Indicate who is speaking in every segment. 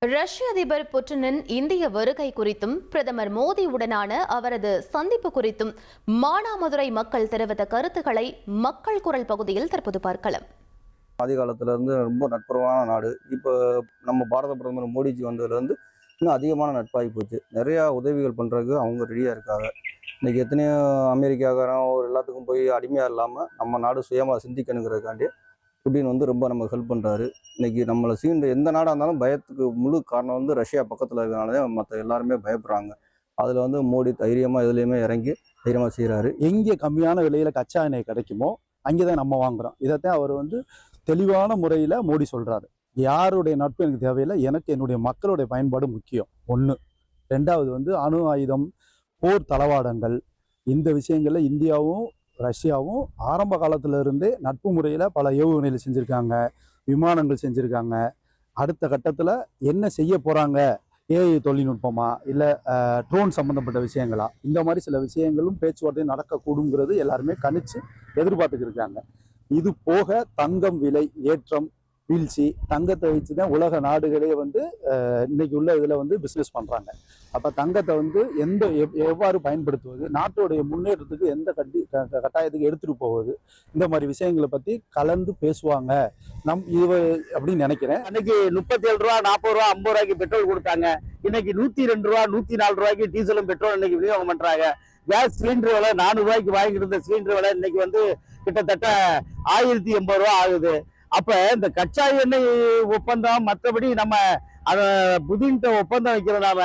Speaker 1: ரஷ்ய அதிபர் புட்டினின் இந்திய வருகை குறித்தும் பிரதமர் மோடியுடனான அவரது சந்திப்பு குறித்தும் மானாமதுரை மக்கள் தெரிவித்த கருத்துக்களை மக்கள் குரல் பகுதியில் தற்போது பார்க்கலாம்.
Speaker 2: ஆதி காலத்துல இருந்து ரொம்ப நட்புறவான நாடு. இப்போ நம்ம பாரத பிரதமர் மோடிஜி வந்ததுல இருந்து இன்னும் அதிகமான நட்பாகி போச்சு. நிறைய உதவிகள் பண்றதுக்கு அவங்க ரெடியா இருக்காங்க. இன்னைக்கு எத்தனையோ அமெரிக்காக்காரன் எல்லாத்துக்கும் போய் அடிமையா இல்லாம நம்ம நாடு சுயமா சிந்திக்கணுங்கிறதுக்காண்டி புட்டின் ரொம்ப நமக்கு ஹெல்ப் பண்றாரு. இன்னைக்கு நம்மளை சீண்ட எந்த நாடாக இருந்தாலும் பயத்துக்கு முழு காரணம் ரஷ்யா பக்கத்தில் இருக்கிறனாலே மற்ற எல்லாருமே பயப்படுறாங்க. அதில் மோடி தைரியமாக எதுலேயுமே இறங்கி தைரியமாக செய்கிறாரு.
Speaker 3: எங்கே கம்மியான விலையில் கச்சா எண்ணெய் கிடைக்குமோ அங்கே தான் நம்ம வாங்குகிறோம். இதைத்தான் அவர் தெளிவான முறையில் மோடி சொல்கிறாரு. யாருடைய நட்பு எனக்கு தேவையில்லை, எனக்கு என்னுடைய மக்களுடைய பயன்பாடு முக்கியம். ஒன்று. ரெண்டாவது அணு ஆயுதம், போர் தளவாடங்கள், இந்த விஷயங்களில் இந்தியாவும் ரஷ்யாவும் ஆரம்ப காலத்துல இருந்தே நட்பு முறையில் பல ஏவுகணைகள் செஞ்சுருக்காங்க, விமானங்கள் செஞ்சுருக்காங்க. அடுத்த கட்டத்தில் என்ன செய்ய போகிறாங்க, ஏஐ தொழில்நுட்பமா இல்லை ட்ரோன் சம்மந்தப்பட்ட விஷயங்களா, இந்த மாதிரி சில விஷயங்களும் பேச்சுவார்த்தை நடக்கக்கூடுங்கிறது எல்லாருமே கணிச்சு எதிர்பார்த்துக்கிட்டு இருக்காங்க. இது போக தங்கம் விலை ஏற்றம் வீழ்ச்சி, தங்கத்தை வச்சு தான் உலக நாடுகளே இன்னைக்கு உள்ள இதில் பிஸ்னஸ் பண்ணுறாங்க. அப்போ தங்கத்தை எவ்வாறு பயன்படுத்துவது, நாட்டோடைய முன்னேற்றத்துக்கு எந்த கட்டாயத்துக்கு எடுத்துகிட்டு போவது, இந்த மாதிரி விஷயங்களை பற்றி கலந்து பேசுவாங்க அப்படின்னு நினைக்கிறேன்.
Speaker 4: அன்னைக்கு 37 ரூபா 40 ரூபா 50 ரூபாய்க்கு பெட்ரோல் கொடுத்தாங்க. இன்னைக்கு 102 ரூபா 104 ரூபாய்க்கு டீசலும் பெட்ரோல் இன்னைக்கு விநியோகம் பண்றாங்க. கேஸ் சிலிண்டர் விலை 400 ரூபாய்க்கு வாங்கிட்டு இருந்த சிலிண்டர் விலை இன்னைக்கு கிட்டத்தட்ட 1080 ரூபா ஆகுது. அப்ப இந்த கச்சா எண்ணெய் ஒப்பந்தம், மற்றபடி நம்ம புதின்ட்ட ஒப்பந்தம் வைக்கிறதால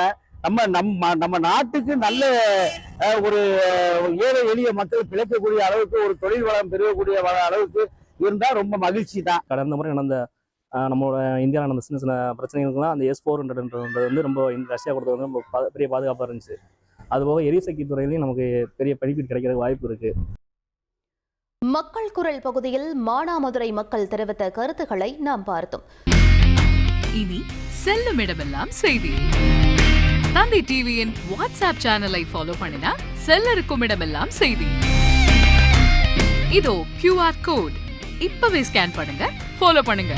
Speaker 4: நம்ம நாட்டுக்கு நல்ல ஒரு ஏழை எளிய மக்கள் பிழைக்கக்கூடிய அளவுக்கு, ஒரு தொழில் வளம் பெருகக்கூடிய அளவுக்கு இருந்தா ரொம்ப மகிழ்ச்சி தான்.
Speaker 5: கடந்த முறை நடந்த நம்மளோட இந்தியாவில் நடந்த சின்ன சின்ன பிரச்சனைகளுக்குலாம் அந்த S-400 ரொம்ப ரஷ்யா கொடுத்தது ரொம்ப பெரிய பாதுகாப்பாக இருந்துச்சு. அதுபோக எரிசக்தி துறையிலையும் நமக்கு பெரிய பெனிஃபிட் கிடைக்கிறதுக்கு வாய்ப்பு இருக்கு.
Speaker 1: மக்கள் குரல் பகுதியில் மானாமதுரை மக்கள் தெரிவித்த கருத்துக்களை நாம் பார்த்தோம்.
Speaker 6: இனி செல்லும் இடமெல்லாம் செய்தி. தந்தை டிவியின் வாட்ஸ்அப் சேனலை ஃபாலோ பண்ணினா செல்ல இருக்கும் இடமெல்லாம் செய்தி. இதோ QR கோட் இப்பவே ஸ்கேன் பண்ணுங்க, ஃபாலோ பண்ணுங்க.